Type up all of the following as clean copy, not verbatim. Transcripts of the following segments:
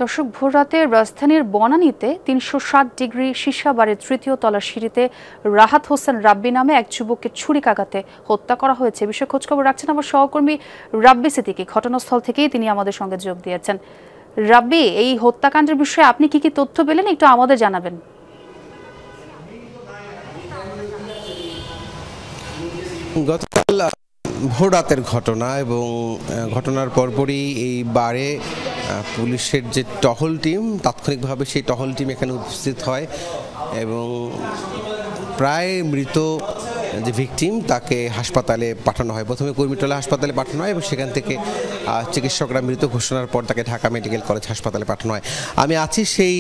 দর্শক, ভোররাতে রাজধানীর বনানীতে ৩৬০ ডিগ্রি সীসাবারের তৃতীয় তলার সিঁড়িতে রাহাত হোসেন রাব্বি নামে এক যুবককে ছুরিকাঘাতে হত্যা করা হয়েছে। বিষয়ে খোঁজখবর রাখছেন আমার সহকর্মী রাব্বি সিদ্দিকী। ঘটনাস্থল থেকেই তিনি আমাদের সঙ্গে যোগ দিয়েছেন। রাব্বি, এই হত্যাকাণ্ডের বিষয়ে আপনি কি তথ্য পেলেন, একটু আমাদের জানাবেন। গতকাল ভোর রাতের ঘটনা এবং ঘটনার পরপরই এই বারে পুলিশের যে টহল টিম, তাৎক্ষণিকভাবে সেই টহল টিম এখানে উপস্থিত হয় এবং প্রায় মৃত যে ভিকটিম তাকে হাসপাতালে পাঠানো হয়। প্রথমে কুর্মিটোলা হাসপাতালে পাঠানো হয় এবং সেখান থেকে চিকিৎসকরা মৃত ঘোষণার পর তাকে ঢাকা মেডিকেল কলেজ হাসপাতালে পাঠানো হয়। আমি আছি সেই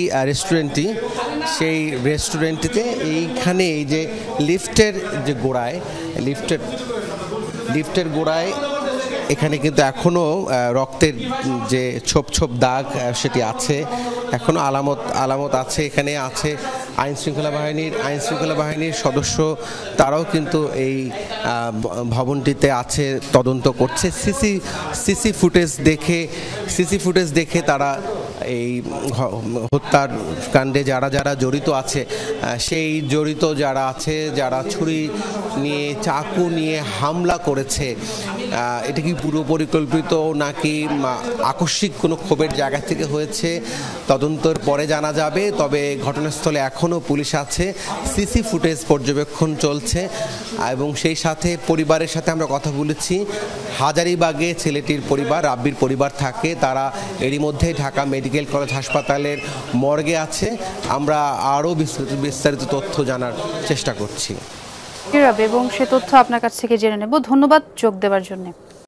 রেস্টুরেন্টটিতে। এইখানে এই যে লিফটের যে গোড়ায় লিফটের গোড়ায় এখানে কিন্তু এখনও রক্তের যে ছোপ ছোপ দাগ সেটি আছে, এখনও আলামত আছে। এখানে আছে আইন শৃঙ্খলা বাহিনীর সদস্য, তারাও কিন্তু এই ভবনটিতে আছে, তদন্ত করছে। সিসি ফুটেজ দেখে তারা এই হত্যার কাণ্ডে যারা জড়িত আছে, সেই যারা ছুরি নিয়ে চাকু নিয়ে হামলা করেছে, এটা কি পুরো পরিকল্পিত নাকি আকস্মিক কোনো ক্ষোভের জায়গা থেকে হয়েছে, তদন্তের পরে জানা যাবে। তবে ঘটনাস্থলে এখনও পুলিশ আছে, সিসি ফুটেজ পর্যবেক্ষণ চলছে এবং সেই সাথে পরিবারের সাথে আমরা কথা বলেছি। হাজারীবাগে ছেলেটির পরিবার, রাব্বির পরিবার থাকে, তারা এরই মধ্যে ঢাকা মেডিকেল কলেজ হাসপাতালের মর্গে আছে। আমরা আরও বিস্তারিত তথ্য জানার চেষ্টা করছি এবং সে তথ্য আপনার কাছ থেকে জেনে নেব। ধন্যবাদ যোগ দেওয়ার জন্য।